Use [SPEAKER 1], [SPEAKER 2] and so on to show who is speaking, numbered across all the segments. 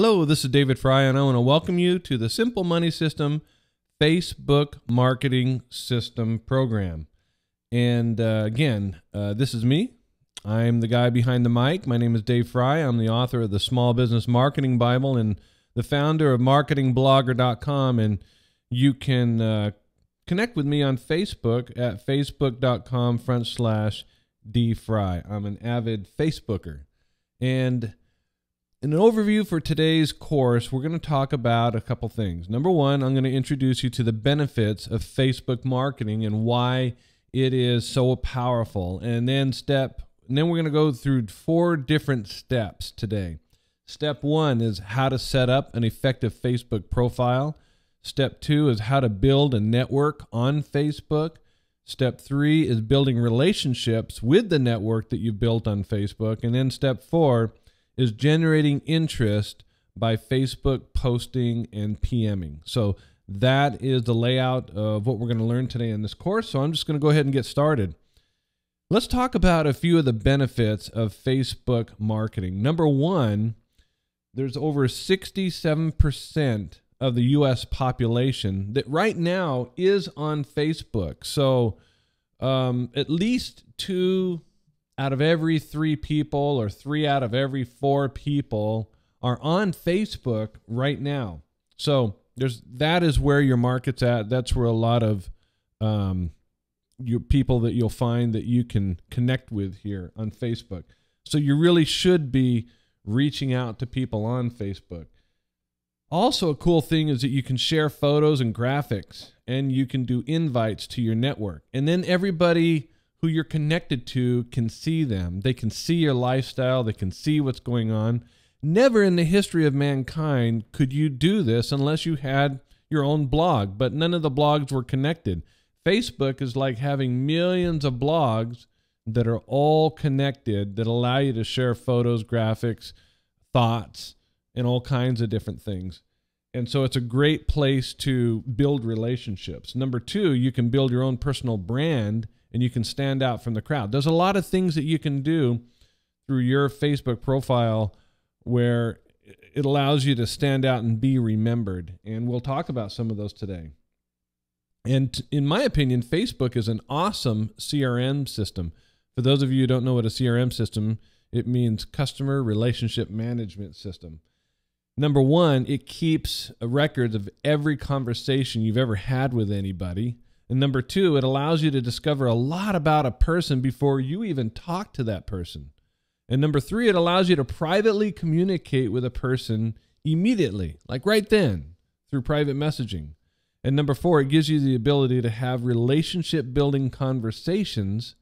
[SPEAKER 1] Hello, this is David Fry, and I want to welcome you to the Simple Money System Facebook Marketing System program. And again, this is me. I'm the guy behind the mic. My name is Dave Fry. I'm the author of the Small Business Marketing Bible and the founder of marketingblogger.com. And you can connect with me on Facebook at facebook.com/dfry. I'm an avid Facebooker. And in an overview for today's course, we're going to talk about a couple things. Number one, I'm going to introduce you to the benefits of Facebook marketing and why it is so powerful. And then we're going to go through 4 different steps today. Step 1 is how to set up an effective Facebook profile. Step 2 is how to build a network on Facebook. Step 3 is building relationships with the network that you've built on Facebook. And then step 4 is generating interest by Facebook posting and PMing. So that is the layout of what we're going to learn today in this course. So I'm just going to go ahead and get started. Let's talk about a few of the benefits of Facebook marketing. Number one, there's over 67% of the U.S. population that right now is on Facebook. So at least 2 out of every 3 people or 3 out of every 4 people are on Facebook right now. So that is where your market's at. That's where a lot of your people that you'll find that you can connect with here on Facebook. So you really should be reaching out to people on Facebook. Also, a cool thing is that you can share photos and graphics, and you can do invites to your network. And then everybody who you're connected to can see them. They can see your lifestyle. They can see what's going on. Never in the history of mankind could you do this unless you had your own blog, but none of the blogs were connected. Facebook is like having millions of blogs that are all connected that allow you to share photos, graphics, thoughts, and all kinds of different things. And so it's a great place to build relationships. Number 2, you can build your own personal brand and you can stand out from the crowd. There's a lot of things that you can do through your Facebook profile where it allows you to stand out and be remembered. And we'll talk about some of those today. And in my opinion, Facebook is an awesome CRM system. For those of you who don't know what a CRM system, it means Customer Relationship Management System. Number 1, it keeps records of every conversation you've ever had with anybody. And number 2, it allows you to discover a lot about a person before you even talk to that person. And number 3, it allows you to privately communicate with a person immediately, like right then, through private messaging. And number 4, it gives you the ability to have relationship-building conversations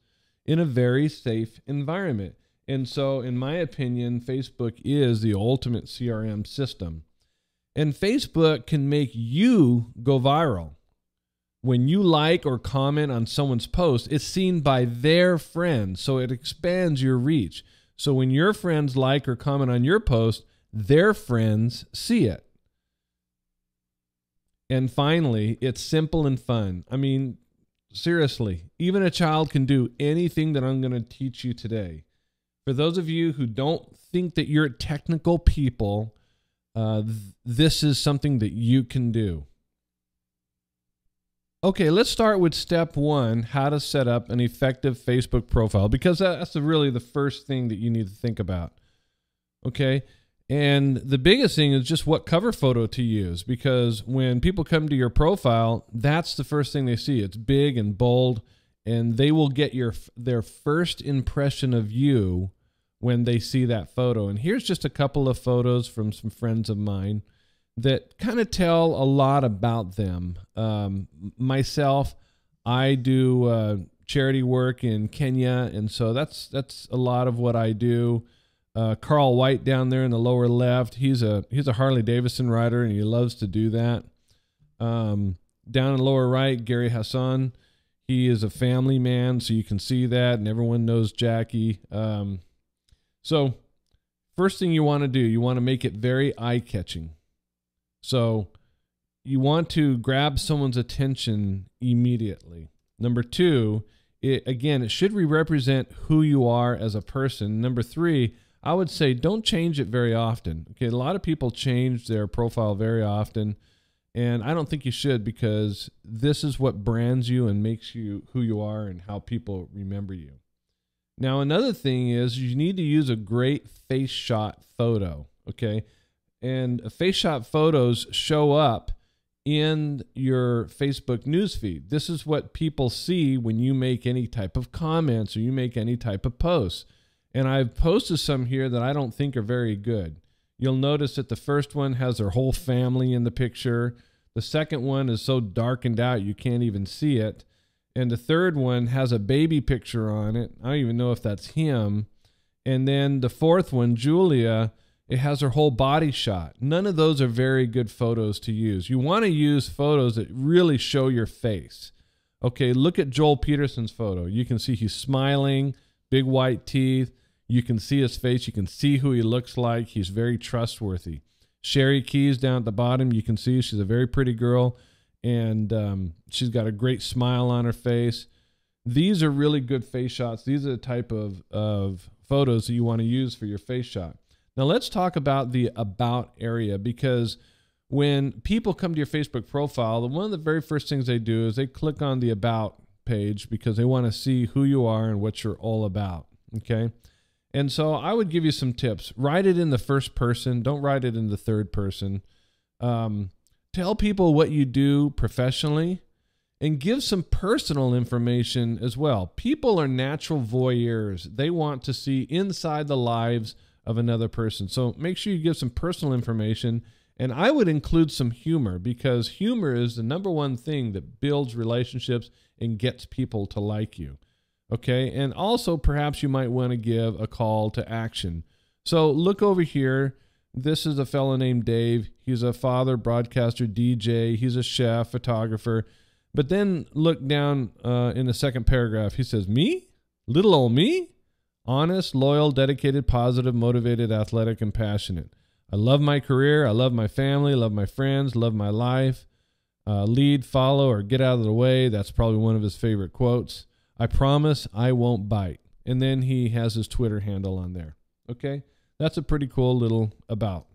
[SPEAKER 1] in a very safe environment. And so, in my opinion, Facebook is the ultimate CRM system. And Facebook can make you go viral. When you like or comment on someone's post, it's seen by their friends, so it expands your reach. So when your friends like or comment on your post, their friends see it. And finally, it's simple and fun. I mean, seriously, even a child can do anything that I'm going to teach you today. For those of you who don't think that you're technical people, this is something that you can do. Okay, let's start with step 1, how to set up an effective Facebook profile, because that's really the first thing that you need to think about. Okay, and the biggest thing is just what cover photo to use, because when people come to your profile, that's the first thing they see. It's big and bold, and they will get their first impression of you when they see that photo. And here's just a couple of photos from some friends of mine that kind of tell a lot about them. Myself, I do charity work in Kenya, and so that's a lot of what I do. Carl White down there in the lower left, he's a Harley Davidson rider, and he loves to do that. Down in the lower right, Gary Hassan, he is a family man, so you can see that, and everyone knows Jackie. So first thing you want to do, you want to make it very eye-catching. So you want to grab someone's attention immediately. Number 2, it should represent who you are as a person. Number 3, I would say don't change it very often. Okay, a lot of people change their profile very often, and I don't think you should, because this is what brands you and makes you who you are and how people remember you. Now, another thing is you need to use a great face shot photo, okay? And face shot photos show up in your Facebook newsfeed. This is what people see when you make any type of comments or you make any type of posts. And I've posted some here that I don't think are very good. You'll notice that the first one has their whole family in the picture. The second one is so darkened out you can't even see it. And the third one has a baby picture on it. I don't even know if that's him. And then the fourth one, Julia, it has her whole body shot. None of those are very good photos to use. You want to use photos that really show your face. Okay, look at Joel Peterson's photo. You can see he's smiling, big white teeth. You can see his face. You can see who he looks like. He's very trustworthy. Sherry Keys down at the bottom, you can see she's a very pretty girl, and she's got a great smile on her face. These are really good face shots. These are the type of photos that you want to use for your face shot. Now let's talk about the About area, because when people come to your Facebook profile, one of the very first things they do is they click on the About page because they want to see who you are and what you're all about, okay? And so I would give you some tips. Write it in the first person. Don't write it in the third person. Tell people what you do professionally, and give some personal information as well. People are natural voyeurs. They want to see inside the lives of another person. So make sure you give some personal information, and I would include some humor, because humor is the #1 thing that builds relationships and gets people to like you. Okay, and also perhaps you might want to give a call to action. So look over here. This is a fellow named Dave. He's a father, broadcaster, DJ. He's a chef, photographer. But then look down in the second paragraph. He says, me? Little old me? Honest, loyal, dedicated, positive, motivated, athletic, and passionate. I love my career. I love my family. Love my friends. Love my life. Lead, follow, or get out of the way. That's probably one of his favorite quotes. I promise I won't bite. And then he has his Twitter handle on there. Okay? That's a pretty cool little About.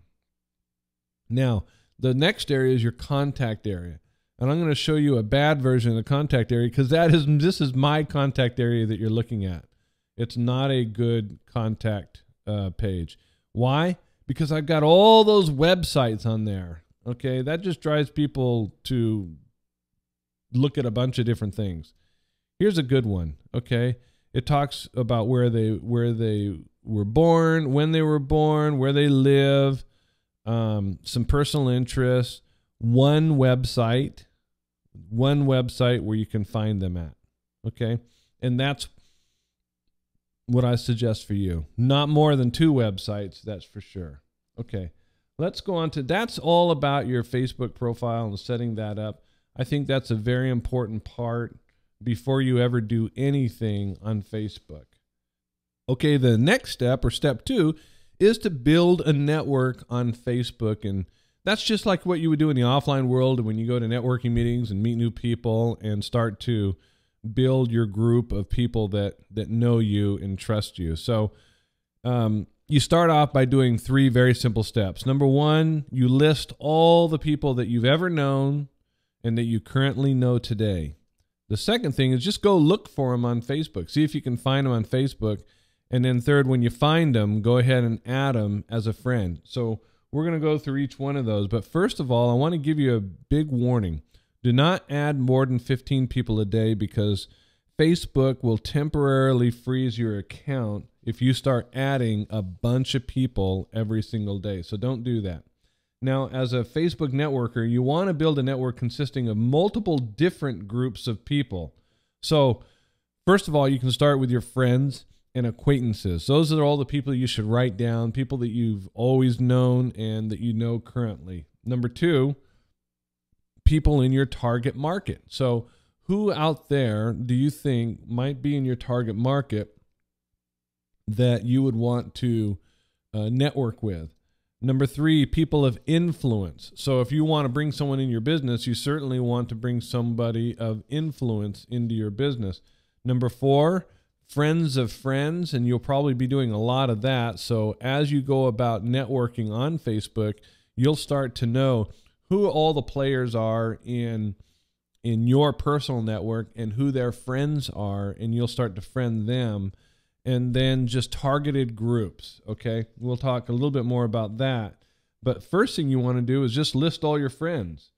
[SPEAKER 1] Now, the next area is your contact area. And I'm going to show you a bad version of the contact area, because this is my contact area that you're looking at. It's not a good contact page. Why? Because I've got all those websites on there. Okay, that just drives people to look at a bunch of different things. Here's a good one. Okay, it talks about where they were born, when they were born, where they live, some personal interests, one website where you can find them at. Okay, and that's what I suggest for you. Not more than 2 websites, that's for sure. Okay, let's go on to, that's all about your Facebook profile and setting that up. I think that's a very important part before you ever do anything on Facebook. Okay, the next step, or step 2, is to build a network on Facebook. And that's just like what you would do in the offline world when you go to networking meetings and meet new people and start to build your group of people that know you and trust you. So you start off by doing 3 very simple steps. Number 1, you list all the people that you've ever known and that you currently know today. The second thing is just go look for them on Facebook. See if you can find them on Facebook. And then third, when you find them, go ahead and add them as a friend. So we're going to go through each one of those. But first of all, I want to give you a big warning. Do not add more than 15 people a day, because Facebook will temporarily freeze your account if you start adding a bunch of people every single day. So don't do that. Now, as a Facebook networker, you want to build a network consisting of multiple different groups of people. So first of all, you can start with your friends and acquaintances. Those are all the people you should write down, people that you've always known and that you know currently. Number 2, people in your target market. So who out there do you think might be in your target market that you would want to network with? Number 3, people of influence. So if you want to bring someone in your business, you certainly want to bring somebody of influence into your business. Number 4, friends of friends, and you'll probably be doing a lot of that. So as you go about networking on Facebook, you'll start to know who all the players are in your personal network and who their friends are, and you'll start to friend them. And then just targeted groups, okay? We'll talk a little bit more about that. But first thing you want to do is just list all your friends.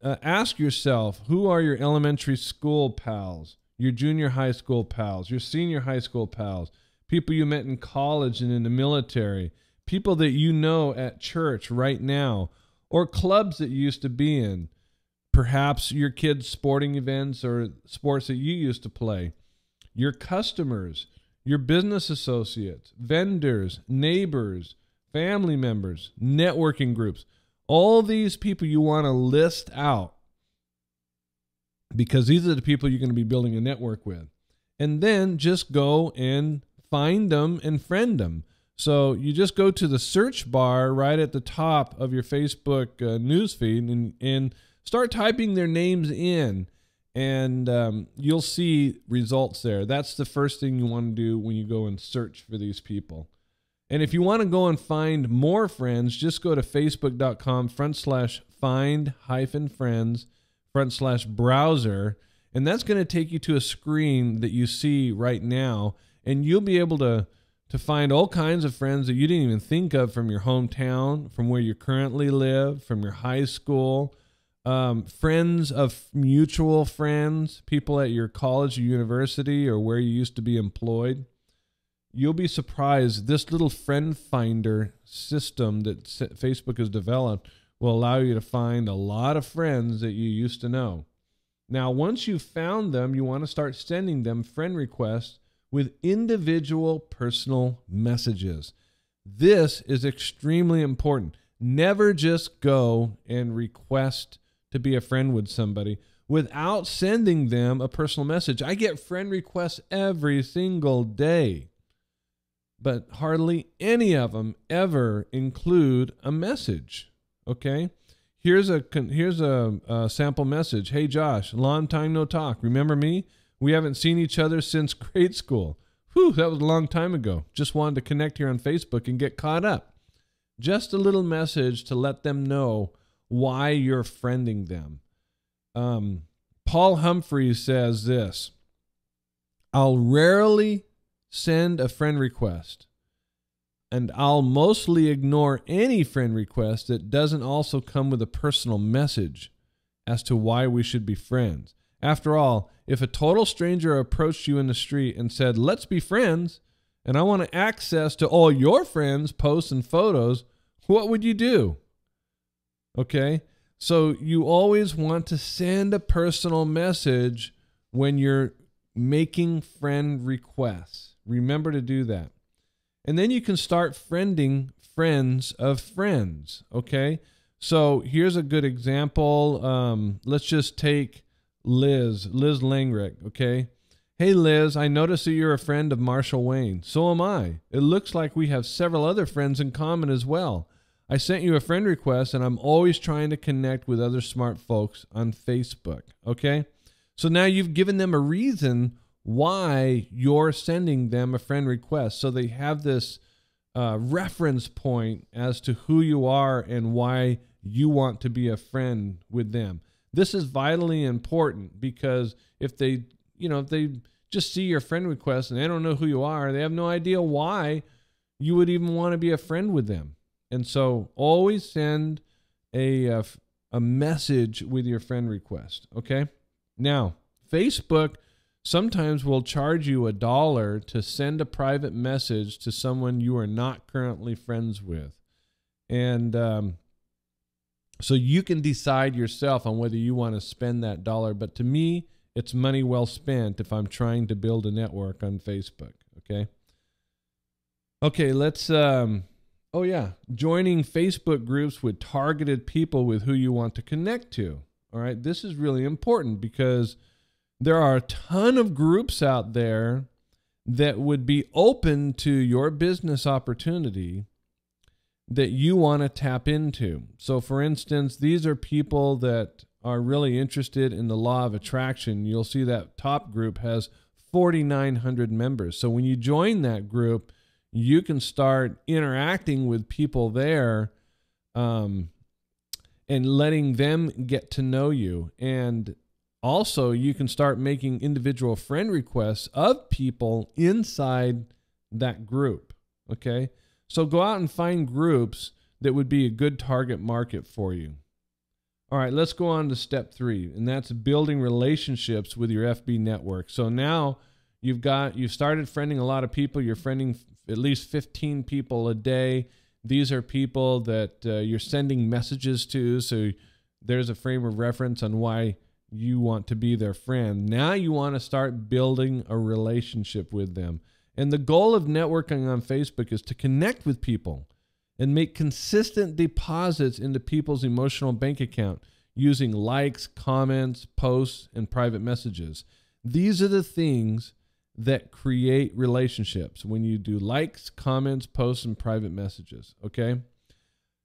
[SPEAKER 1] Ask yourself, who are your elementary school pals, your junior high school pals, your senior high school pals, people you met in college and in the military, people that you know at church right now, or clubs that you used to be in, perhaps your kids' sporting events or sports that you used to play, your customers, your business associates, vendors, neighbors, family members, networking groups. All these people you want to list out, because these are the people you're going to be building a network with. And then just go and find them and friend them. So you just go to the search bar right at the top of your Facebook newsfeed and start typing their names in, and you'll see results there. That's the first thing you want to do when you go and search for these people. And if you want to go and find more friends, just go to facebook.com/find-friends/browser, and that's going to take you to a screen that you see right now, and you'll be able to find all kinds of friends that you didn't even think of from your hometown, from where you currently live, from your high school, friends of mutual friends, people at your college or university or where you used to be employed. You'll be surprised. This little friend finder system that Facebook has developed will allow you to find a lot of friends that you used to know. Now, once you've found them, you want to start sending them friend requests with individual personal messages. This is extremely important. Never just go and request to be a friend with somebody without sending them a personal message. I get friend requests every single day, but hardly any of them ever include a message. Okay? Here's a sample message. Hey Josh, long time no talk. Remember me? We haven't seen each other since grade school. Whew, that was a long time ago. Just wanted to connect here on Facebook and get caught up. Just a little message to let them know why you're friending them. Paul Humphreys says this: I'll rarely send a friend request, and I'll mostly ignore any friend request that doesn't also come with a personal message as to why we should be friends. After all, if a total stranger approached you in the street and said, let's be friends, and I want access to all your friends' posts and photos, what would you do? Okay? So you always want to send a personal message when you're making friend requests. Remember to do that. And then you can start friending friends of friends, okay? So here's a good example. Let's just take Liz Langrick, okay? Hey Liz, I notice that you're a friend of Marshall Wayne. So am I. It looks like we have several other friends in common as well. I sent you a friend request, and I'm always trying to connect with other smart folks on Facebook, okay? So now you've given them a reason why you're sending them a friend request. So they have this reference point as to who you are and why you want to be a friend with them. This is vitally important, because if they just see your friend request and they don't know who you are, they have no idea why you would even want to be a friend with them. And so always send a message with your friend request, okay? Now, Facebook sometimes will charge you $1 to send a private message to someone you are not currently friends with. And so you can decide yourself on whether you want to spend that $1. But to me, it's money well spent if I'm trying to build a network on Facebook, okay? Okay, let's... joining Facebook groups with targeted people with who you want to connect to. All right, this is really important, because there are a ton of groups out there that would be open to your business opportunity that you want to tap into. So for instance, these are people that are really interested in the law of attraction. You'll see that top group has 4,900 members. So when you join that group, you can start interacting with people there, and letting them get to know you. And also, you can start making individual friend requests of people inside that group. Okay? So go out and find groups that would be a good target market for you. All right, let's go on to step 3, and that's building relationships with your FB network. So now you've started friending a lot of people. You're friending at least 15 people a day. These are people that you're sending messages to, so there's a frame of reference on why you want to be their friend. Now you want to start building a relationship with them. And the goal of networking on Facebook is to connect with people and make consistent deposits into people's emotional bank account using likes, comments, posts, and private messages. These are the things that create relationships when you do likes, comments, posts, and private messages, okay?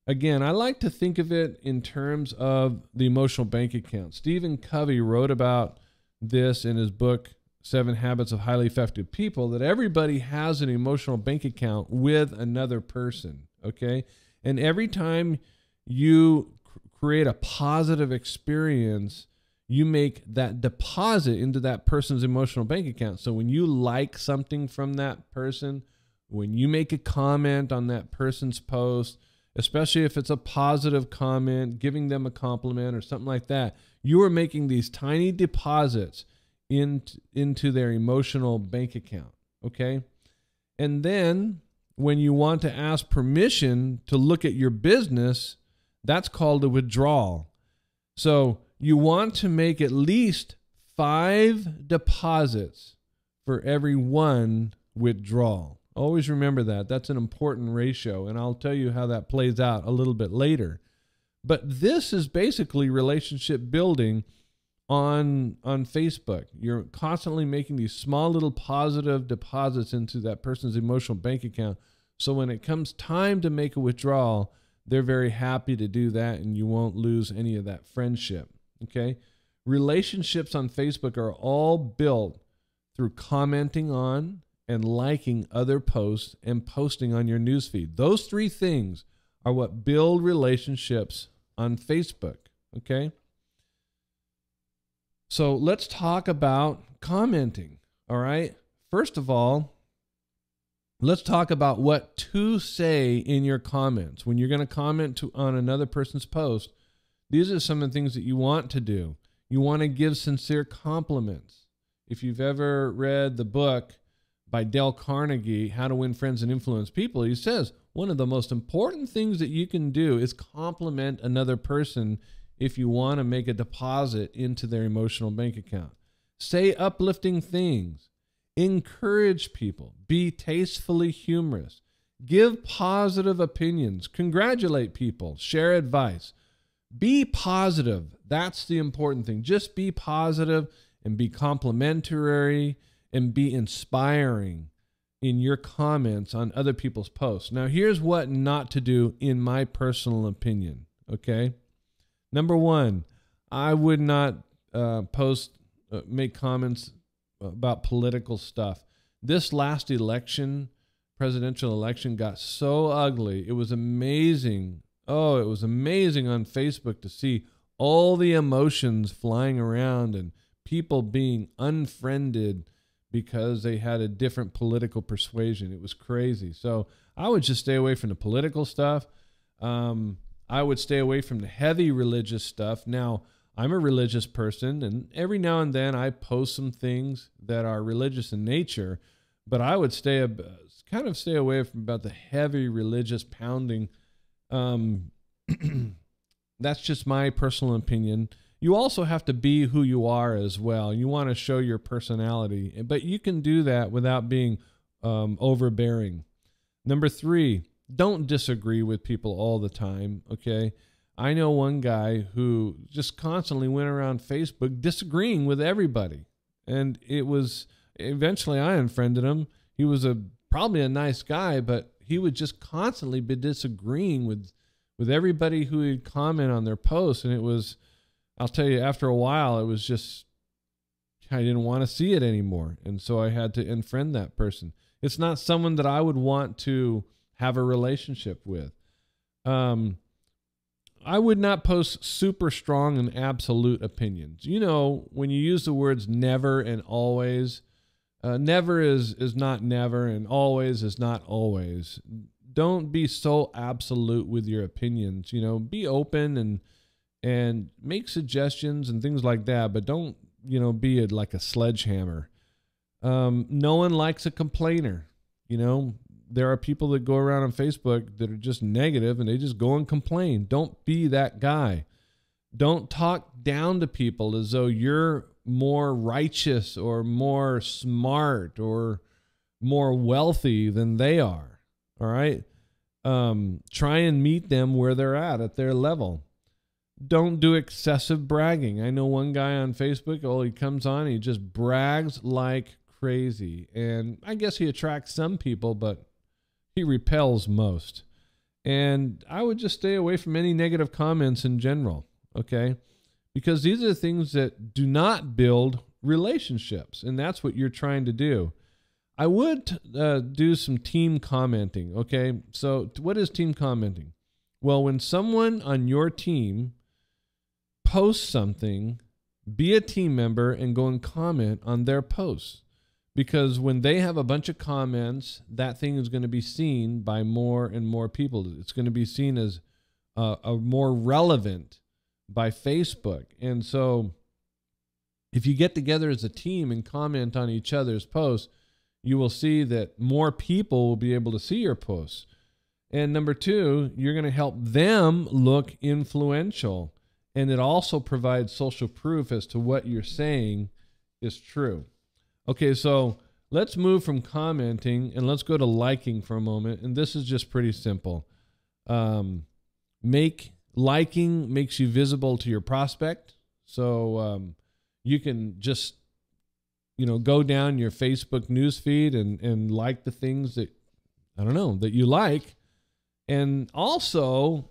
[SPEAKER 1] Again, I like to think of it in terms of the emotional bank account. Stephen Covey wrote about this in his book, 7 Habits of Highly Effective People, that everybody has an emotional bank account with another person, okay? And every time you create a positive experience, you make that deposit into that person's emotional bank account. So when you like something from that person, when you make a comment on that person's post, especially if it's a positive comment, giving them a compliment or something like that, you are making these tiny deposits into their emotional bank account, okay? And then when you want to ask permission to look at your business, that's called a withdrawal. So you want to make at least 5 deposits for every 1 withdrawal. Always remember that. That's an important ratio, and I'll tell you how that plays out a little bit later. But this is basically relationship building on Facebook. You're constantly making these small little positive deposits into that person's emotional bank account. So when it comes time to make a withdrawal, they're very happy to do that, and you won't lose any of that friendship. Okay? Relationships on Facebook are all built through commenting on and liking other posts and posting on your newsfeed. Those 3 things are what build relationships on Facebook. Okay? So let's talk about commenting. All right? First of all, let's talk about what to say in your comments. When you're going to comment on another person's post, these are some of the things that you want to do. You want to give sincere compliments. If you've ever read the book by Dale Carnegie, How to Win Friends and Influence People, he says one of the most important things that you can do is compliment another person if you want to make a deposit into their emotional bank account. Say uplifting things. Encourage people. Be tastefully humorous. Give positive opinions. Congratulate people. Share advice. Be positive. That's the important thing. Just be positive and be complimentary and be inspiring in your comments on other people's posts. Now, here's what not to do in my personal opinion, okay? Number 1, I would not make comments about political stuff. This last election, presidential election, got so ugly. It was amazing. Oh, it was amazing on Facebook to see all the emotions flying around and people being unfriended because they had a different political persuasion. It was crazy. So I would just stay away from the political stuff. I would stay away from the heavy religious stuff. Now, I'm a religious person, and every now and then I post some things that are religious in nature, but I would kind of stay away from about the heavy religious pounding. That's just my personal opinion. You also have to be who you are as well. You want to show your personality, but you can do that without being overbearing. Number 3, don't disagree with people all the time, okay? I know one guy who just constantly went around Facebook disagreeing with everybody. And eventually I unfriended him. He was probably a nice guy, but he would just constantly be disagreeing with everybody who would comment on their posts. And I'll tell you, after a while, it was just I didn't want to see it anymore. And so I had to unfriend that person. It's not someone that I would want to have a relationship with. I would not post super strong and absolute opinions. You know, when you use the words never and always, never is not never and always is not always. Don't be so absolute with your opinions. You know, be open and make suggestions and things like that, but don't, you know, be like a sledgehammer. No one likes a complainer. You know, there are people that go around on Facebook that are just negative and they just go and complain. Don't be that guy. Don't talk down to people as though you're more righteous or more smart or more wealthy than they are. All right. Try and meet them where they're at their level. Don't do excessive bragging. I know one guy on Facebook, he comes on, he just brags like crazy. And I guess he attracts some people, but he repels most. And I would just stay away from any negative comments in general, okay? Because these are the things that do not build relationships, and that's what you're trying to do. I would do some team commenting, okay? So what is team commenting? Well, when someone on your team posts something, be a team member and go and comment on their posts. Because when they have a bunch of comments, that thing is going to be seen by more and more people. It's going to be seen as more relevant by Facebook. And so if you get together as a team and comment on each other's posts, you will see that more people will be able to see your posts. And number two, you're going to help them look influential. And it also provides social proof as to what you're saying is true. Okay, so let's move from commenting and let's go to liking for a moment. And this is just pretty simple. Liking makes you visible to your prospect. So you can just, you know, go down your Facebook news feed and like the things that, I don't know, that you like. And also,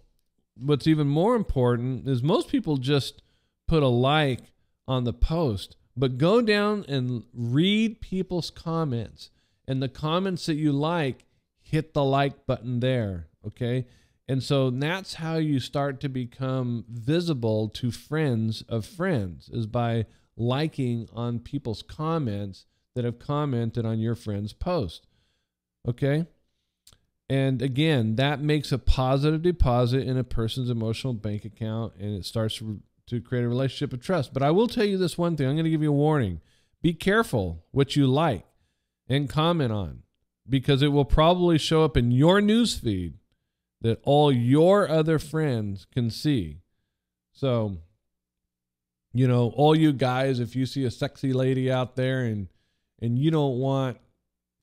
[SPEAKER 1] what's even more important is most people just put a like on the post. But go down and read people's comments. And the comments that you like, hit the like button there, okay? And so that's how you start to become visible to friends of friends, is by liking on people's comments that have commented on your friend's post, okay? And again, that makes a positive deposit in a person's emotional bank account, and it starts to create a relationship of trust. But I will tell you this one thing. I'm going to give you a warning. Be careful what you like and comment on, because it will probably show up in your news feed that all your other friends can see. So, you know, all you guys, if you see a sexy lady out there and you don't want,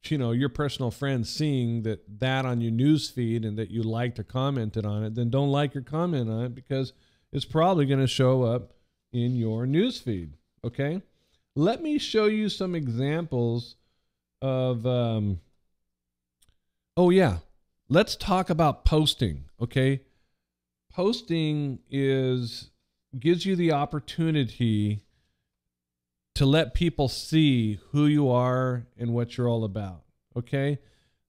[SPEAKER 1] you know, your personal friends seeing that on your news feed and that you liked or commented on it, then don't like or comment on it, because it's probably going to show up in your newsfeed, okay? Let me show you some examples of, let's talk about posting, okay? Posting gives you the opportunity to let people see who you are and what you're all about, okay?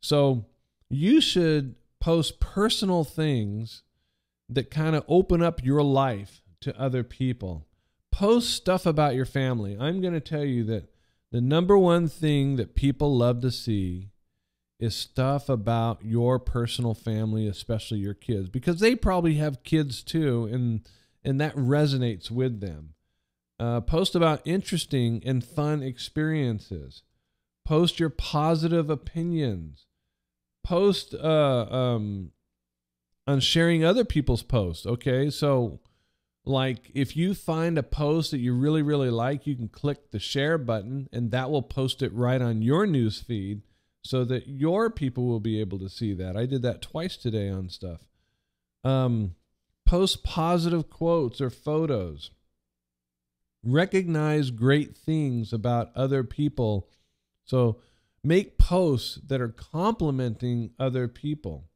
[SPEAKER 1] So you should post personal things that kind of open up your life to other people. Post stuff about your family. I'm going to tell you that the number one thing that people love to see is stuff about your personal family, especially your kids, because they probably have kids too, and that resonates with them. Post about interesting and fun experiences. Post your positive opinions. Post on sharing other people's posts, okay? So, like, if you find a post that you really, really like, you can click the share button, and that will post it right on your news feed so that your people will be able to see that. I did that twice today on stuff. Post positive quotes or photos. Recognize great things about other people. So make posts that are complimenting other people.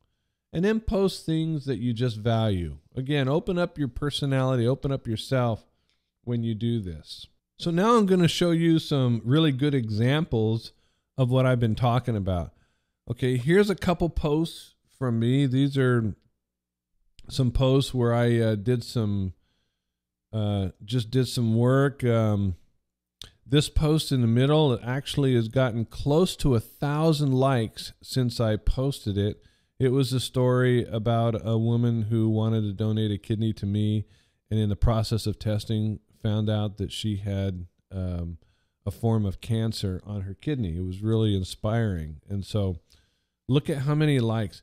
[SPEAKER 1] And then post things that you just value. Again, open up your personality, open up yourself when you do this. So now I'm going to show you some really good examples of what I've been talking about. Okay, here's a couple posts from me. These are some posts where I just did some work. This post in the middle actually has gotten close to 1,000 likes since I posted it. It was a story about a woman who wanted to donate a kidney to me, and in the process of testing, found out that she had a form of cancer on her kidney. It was really inspiring. And so look at how many likes.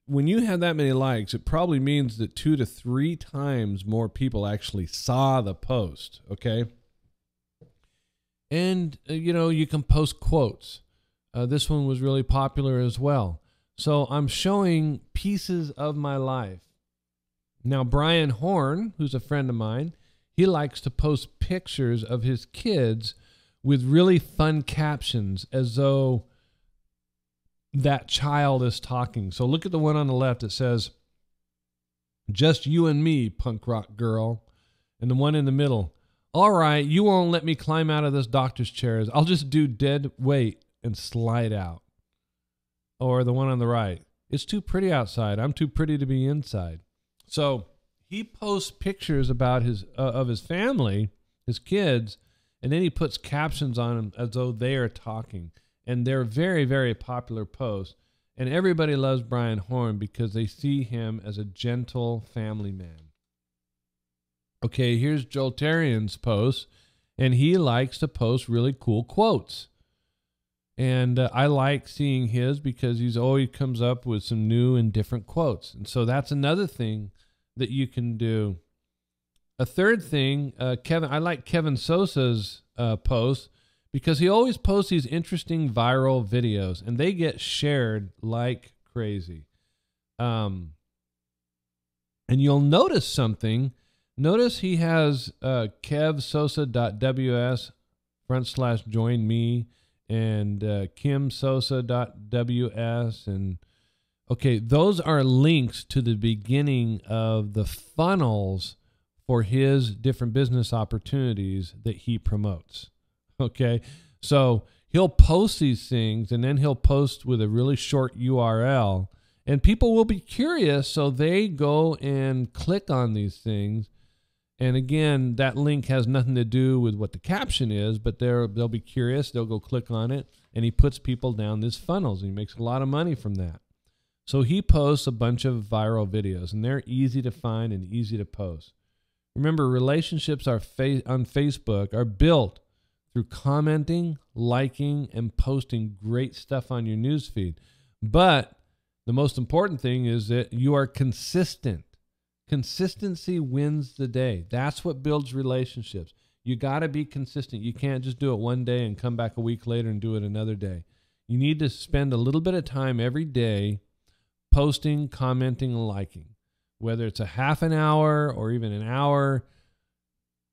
[SPEAKER 1] When you have that many likes, it probably means that 2 to 3 times more people actually saw the post, okay? And, you can post quotes. This one was really popular as well. So I'm showing pieces of my life. Now, Brian Horn, who's a friend of mine, he likes to post pictures of his kids with really fun captions as though that child is talking. So look at the one on the left. It says, "Just you and me, punk rock girl." And the one in the middle, "All right, you won't let me climb out of this doctor's chairs. I'll just do dead weight and slide out." Or the one on the right, "It's too pretty outside. I'm too pretty to be inside." So he posts pictures about of his family, his kids, and then he puts captions on them as though they are talking. And they're very, very popular posts. And everybody loves Brian Horn because they see him as a gentle family man. Okay, here's Joel Tarian's post, and he likes to post really cool quotes. And I like seeing his because he's always comes up with some new and different quotes. And so that's another thing that you can do. A third thing, I like Kevin Sosa's posts because he always posts these interesting viral videos, and they get shared like crazy. And you'll notice something. Notice he has kevsosa.ws/join me and kimsosa.ws. And okay, those are links to the beginning of the funnels for his different business opportunities that he promotes. Okay, so he'll post these things, and then he'll post with a really short URL, and people will be curious, so they go and click on these things. And again, that link has nothing to do with what the caption is, but they'll be curious, they'll go click on it, and he puts people down these funnels, and he makes a lot of money from that. So he posts a bunch of viral videos, and they're easy to find and easy to post. Remember, relationships on Facebook are built through commenting, liking, and posting great stuff on your newsfeed. But the most important thing is that you are consistent. Consistency wins the day. That's what builds relationships. You got to be consistent. You can't just do it one day and come back a week later and do it another day. You need to spend a little bit of time every day posting, commenting, and liking. Whether it's a half an hour or even an hour,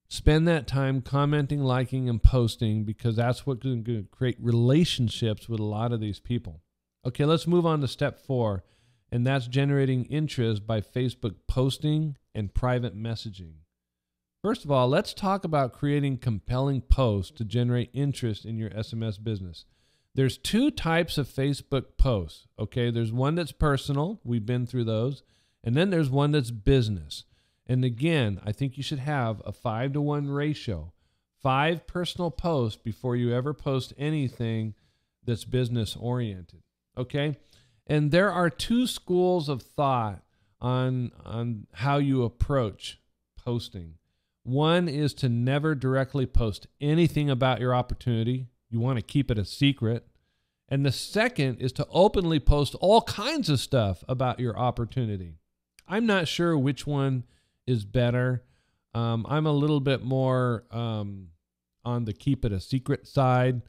[SPEAKER 1] spend that time commenting, liking, and posting, because that's what's going to create relationships with a lot of these people. Okay, let's move on to step 4, and that's generating interest by Facebook posting and private messaging. First of all, let's talk about creating compelling posts to generate interest in your SMS business. There's 2 types of Facebook posts, okay? There's one that's personal. We've been through those. And then there's one that's business. And again, I think you should have a 5-to-1 ratio. 5 personal posts before you ever post anything that's business oriented. Okay? And there are 2 schools of thought on how you approach posting. One is to never directly post anything about your opportunity. You want to keep it a secret. And the second is to openly post all kinds of stuff about your opportunity. I'm not sure which one is better. I'm a little bit more on the keep it a secret side,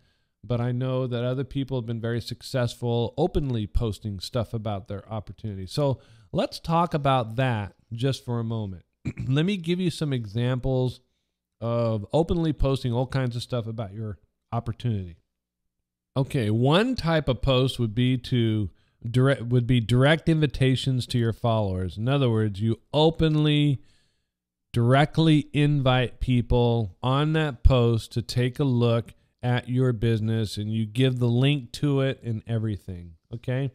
[SPEAKER 1] but I know that other people have been very successful openly posting stuff about their opportunity. So let's talk about that just for a moment. Let me give you some examples of openly posting all kinds of stuff about your opportunity. Okay, one type of post would be direct invitations to your followers. In other words, you openly directly invite people on that post to take a look at your business, and you give the link to it and everything, okay?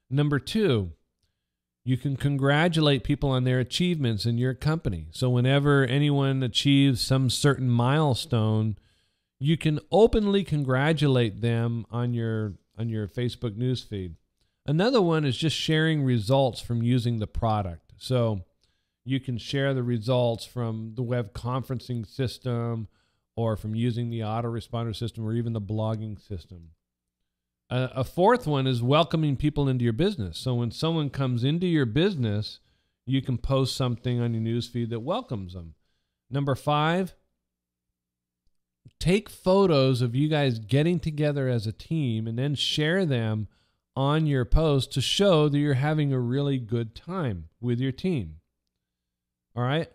[SPEAKER 1] Number 2, you can congratulate people on their achievements in your company. So whenever anyone achieves some certain milestone, you can openly congratulate them on your Facebook newsfeed. Another one is just sharing results from using the product. So you can share the results from the web conferencing system, or from using the autoresponder system, or even the blogging system. A fourth one is welcoming people into your business. So when someone comes into your business, you can post something on your newsfeed that welcomes them. Number 5, take photos of you guys getting together as a team and then share them on your post to show that you're having a really good time with your team. All right.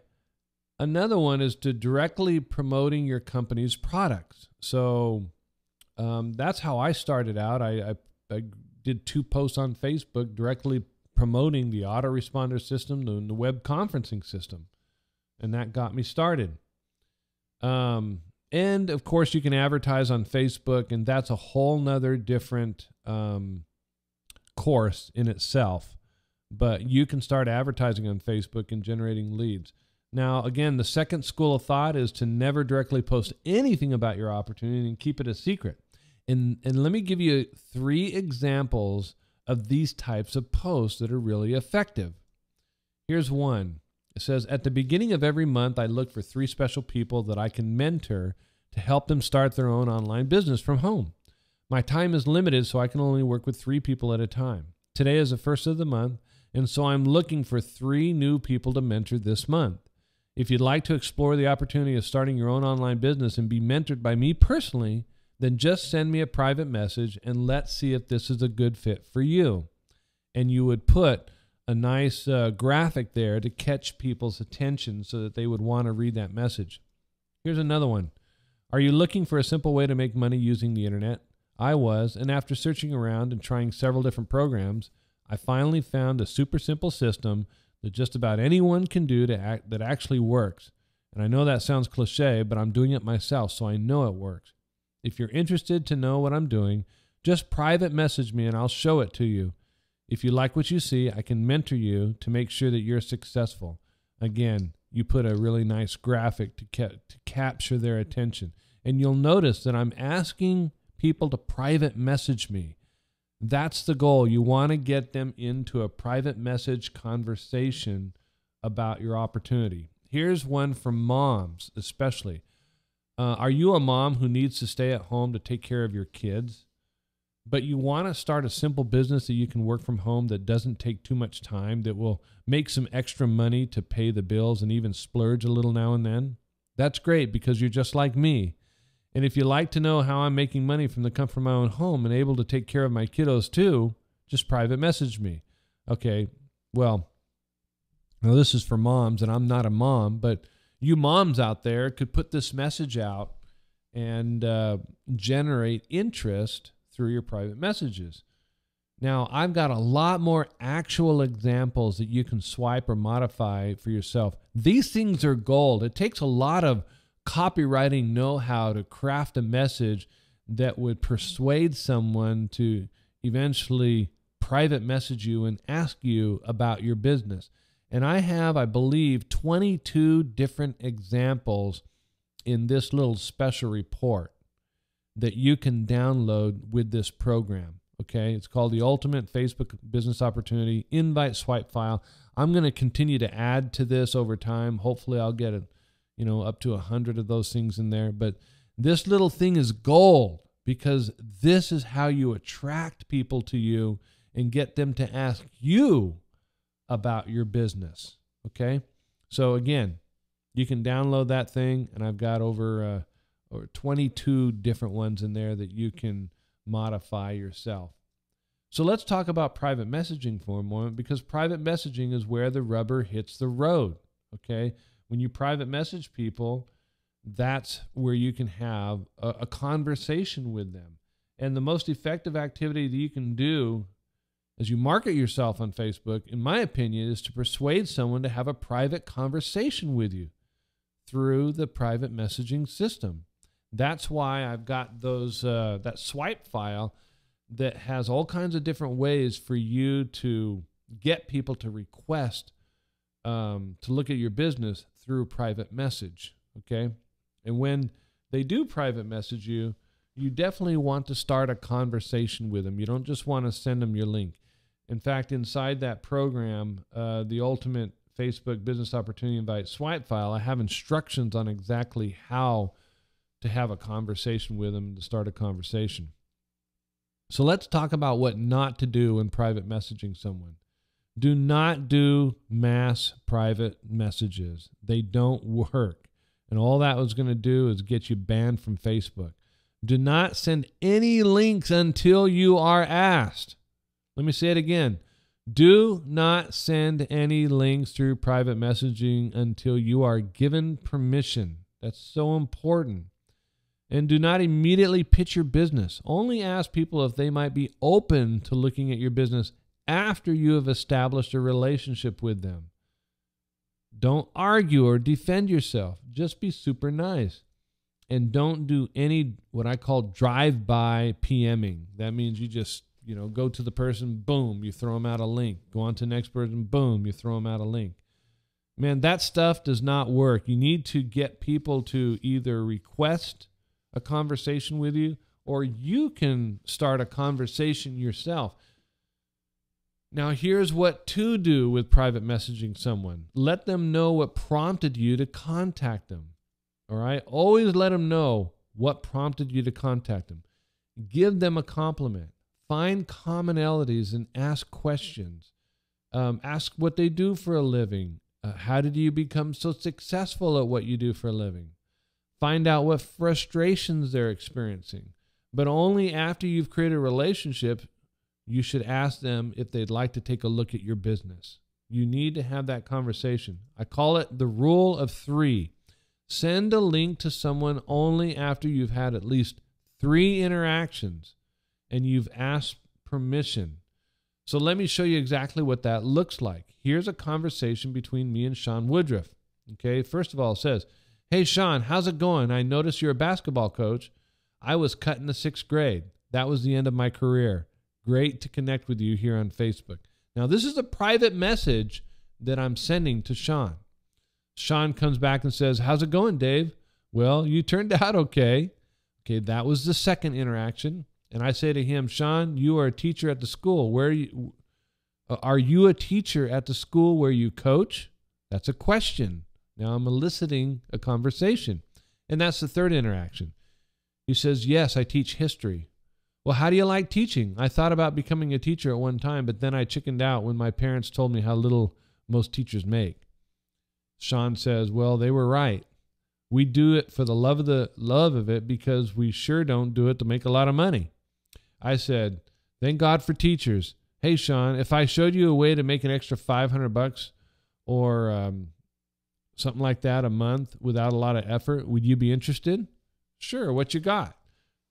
[SPEAKER 1] Another one is to directly promoting your company's products. So that's how I started out. I did 2 posts on Facebook directly promoting the autoresponder system and the web conferencing system. And that got me started. And of course, you can advertise on Facebook, and that's a whole nother different course in itself. But you can start advertising on Facebook and generating leads. Now, again, the second school of thought is to never directly post anything about your opportunity and keep it a secret. And let me give you 3 examples of these types of posts that are really effective. Here's one. It says, at the beginning of every month, I look for 3 special people that I can mentor to help them start their own online business from home. My time is limited, so I can only work with 3 people at a time. Today is the first of the month, and so I'm looking for 3 new people to mentor this month. If you'd like to explore the opportunity of starting your own online business and be mentored by me personally, then just send me a private message and let's see if this is a good fit for you. And you would put a nice graphic there to catch people's attention so that they would want to read that message. Here's another one. Are you looking for a simple way to make money using the internet? I was, and after searching around and trying several different programs, I finally found a super simple system that just about anyone can do that actually works. And I know that sounds cliche, but I'm doing it myself, so I know it works. If you're interested to know what I'm doing, just private message me and I'll show it to you. If you like what you see, I can mentor you to make sure that you're successful. Again, you put a really nice graphic to capture their attention. And you'll notice that I'm asking people to private message me. That's the goal. You want to get them into a private message conversation about your opportunity. Here's one for moms especially. Are you a mom who needs to stay at home to take care of your kids, but you want to start a simple business that you can work from home that doesn't take too much time, that will make some extra money to pay the bills and even splurge a little now and then? That's great, because you're just like me. And if you like to know how I'm making money from the comfort of my own home and able to take care of my kiddos too, just private message me. Okay, well, now this is for moms, and I'm not a mom, but you moms out there could put this message out and generate interest through your private messages. Now, I've got a lot more actual examples that you can swipe or modify for yourself. These things are gold. It takes a lot of copywriting know-how to craft a message that would persuade someone to eventually private message you and ask you about your business. And I have, I believe, 22 different examples in this little special report that you can download with this program. Okay, it's called the Ultimate Facebook Business Opportunity Invite Swipe File. I'm going to continue to add to this over time. Hopefully I'll get up to 100 of those things in there. But this little thing is gold, because this is how you attract people to you and get them to ask you about your business. Okay, so again, you can download that thing, and I've got over 22 different ones in there that you can modify yourself. So let's talk about private messaging for a moment, because private messaging is where the rubber hits the road. Okay, when you private message people, that's where you can have a conversation with them. And the most effective activity that you can do as you market yourself on Facebook, in my opinion, is to persuade someone to have a private conversation with you. through the private messaging system. That's why I've got those that swipe file that has all kinds of different ways for you to get people to request to look at your business through private message. Okay, and when they do private message you, you definitely want to start a conversation with them. You don't just want to send them your link. In fact, inside that program, the Ultimate Facebook Business Opportunity Invite swipe file, I have instructions on exactly how to have a conversation with them, to start a conversation. So let's talk about what not to do when private messaging someone. Do not do mass private messages. They don't work. And all that was going to do is get you banned from Facebook. Do not send any links until you are asked. Let me say it again. Do not send any links through private messaging until you are given permission. That's so important. And do not immediately pitch your business. Only ask people if they might be open to looking at your business after you have established a relationship with them. Don't argue or defend yourself. Just be super nice. And don't do any what I call drive-by PMing. That means you just, go to the person, boom, you throw them out a link. Go on to the next person, boom, you throw them out a link. Man, that stuff does not work. You need to get people to either request a conversation with you, or you can start a conversation yourself. Now, here's what to do with private messaging someone. Let them know what prompted you to contact them. All right? Always let them know what prompted you to contact them. Give them a compliment. Find commonalities and ask questions. Ask what they do for a living. How did you become so successful at what you do for a living? Find out what frustrations they're experiencing. But only after you've created a relationship, you should ask them if they'd like to take a look at your business. You need to have that conversation. I call it the rule of 3. Send a link to someone only after you've had at least 3 interactions and you've asked permission. So let me show you exactly what that looks like. Here's a conversation between me and Sean Woodruff. Okay, first of all, it says, "Hey, Sean, how's it going? I noticed you're a basketball coach. I was cut in the 6th grade. That was the end of my career. Great to connect with you here on Facebook." Now, this is a private message that I'm sending to Sean. Sean comes back and says, "How's it going, Dave?" "Well, you turned out okay." Okay, that was the second interaction. And I say to him, "Sean, you are a teacher at the school. Are you a teacher at the school where you coach?" That's a question. Now I'm eliciting a conversation. And that's the third interaction. He says, "Yes, I teach history." "Well, how do you like teaching? I thought about becoming a teacher at one time, but then I chickened out when my parents told me how little most teachers make." Sean says, "Well, they were right. We do it for the love of it because we sure don't do it to make a lot of money." I said, "Thank God for teachers. Hey, Sean, if I showed you a way to make an extra $500 or something like that a month without a lot of effort, would you be interested?" "Sure, what you got?"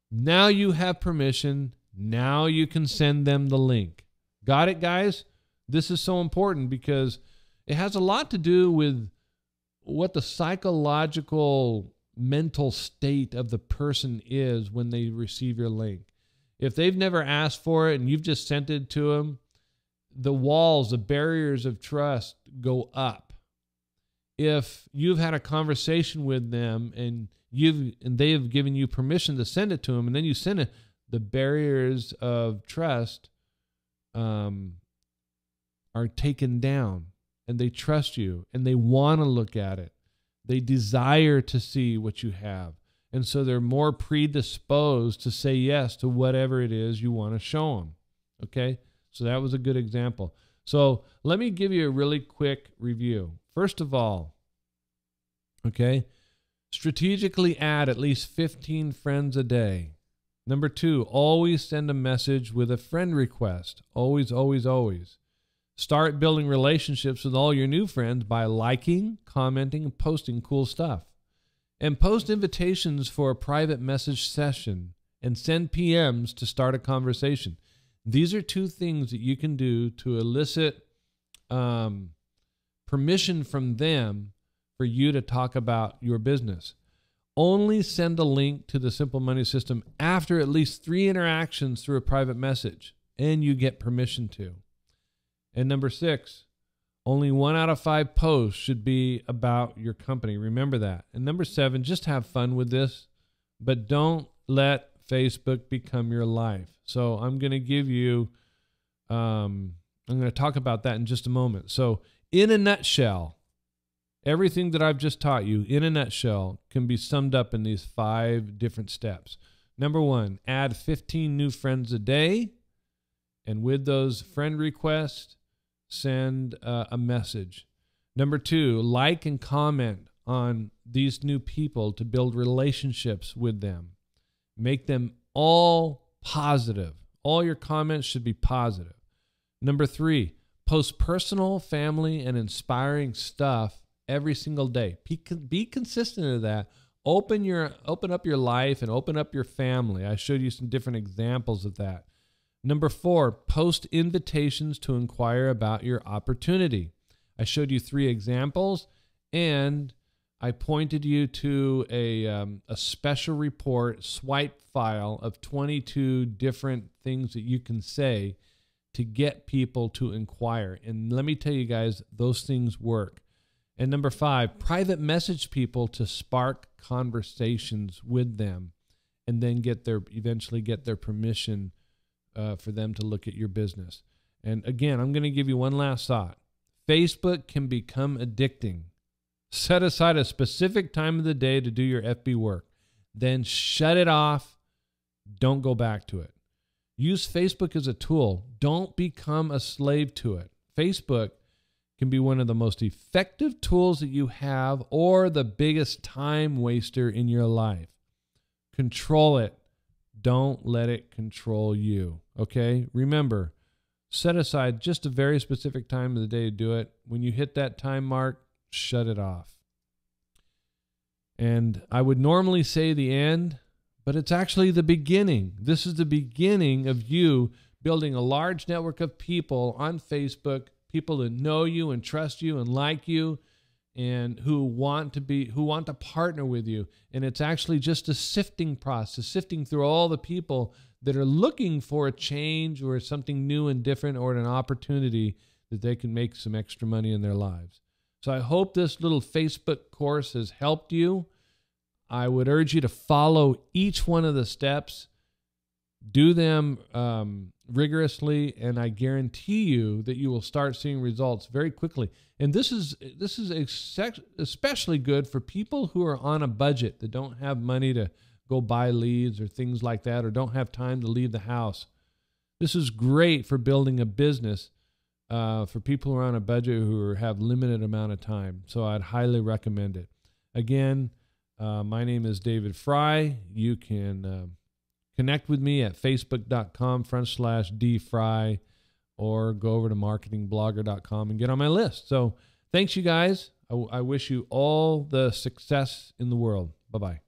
[SPEAKER 1] Now you have permission. Now you can send them the link. Got it, guys? This is so important because it has a lot to do with what the psychological mental state of the person is when they receive your link. If they've never asked for it and you've just sent it to them, the walls, the barriers of trust go up. If you've had a conversation with them and they have given you permission to send it to them, and then you send it, the barriers of trust are taken down, and they trust you, and they want to look at it. They desire to see what you have, and so they're more predisposed to say yes to whatever it is you want to show them. Okay, so that was a good example. So let me give you a really quick review. First of all, okay, strategically add at least 15 friends a day. Number 2, always send a message with a friend request. Always, always, always. Start building relationships with all your new friends by liking, commenting, and posting cool stuff. And post invitations for a private message session and send PMs to start a conversation. These are 2 things that you can do to elicit permission from them for you to talk about your business. Only send a link to the Simple Money System after at least 3 interactions through a private message, and you get permission to. And number 6, only 1 out of 5 posts should be about your company. Remember that. And number 7, just have fun with this, but don't let Facebook become your life. So I'm going to give you, I'm going to talk about that in just a moment. So in a nutshell, everything that I've just taught you in a nutshell can be summed up in these 5 different steps. Number 1, add 15 new friends a day. And with those friend requests, send a message. Number 2, like and comment on these new people to build relationships with them. Make them all positive. All your comments should be positive. Number 3, post personal, family, and inspiring stuff every single day. Be consistent with that. Open up your life and open up your family. I showed you some different examples of that. Number 4, post invitations to inquire about your opportunity. I showed you 3 examples, and I pointed you to a special report swipe file of 22 different things that you can say to get people to inquire. And let me tell you guys, those things work. And number 5, private message people to spark conversations with them, and then eventually get their permission for them to look at your business. And again, I'm going to give you one last thought. Facebook can become addicting. Set aside a specific time of the day to do your FB work. Then shut it off. Don't go back to it. Use Facebook as a tool. Don't become a slave to it. Facebook can be one of the most effective tools that you have, or the biggest time waster in your life. Control it. Don't let it control you. Okay? Remember, set aside just a very specific time of the day to do it. When you hit that time mark, shut it off. And I would normally say the end, but it's actually the beginning. This is the beginning of you building a large network of people on Facebook, people that know you and trust you and like you, and who want to partner with you. And it's actually just a sifting process, sifting through all the people that are looking for a change or something new and different, or an opportunity that they can make some extra money in their lives. So I hope this little Facebook course has helped you. I would urge you to follow each one of the steps. Do them rigorously, and I guarantee you that you will start seeing results very quickly. And this is especially good for people who are on a budget, that don't have money to go buy leads or things like that, or don't have time to leave the house. This is great for building a business for people who are on a budget, who have limited amount of time. So I'd highly recommend it. Again, my name is David Fry. You can connect with me at facebook.com/dfry, or go over to marketingblogger.com and get on my list. So thanks, you guys. I wish you all the success in the world. Bye-bye.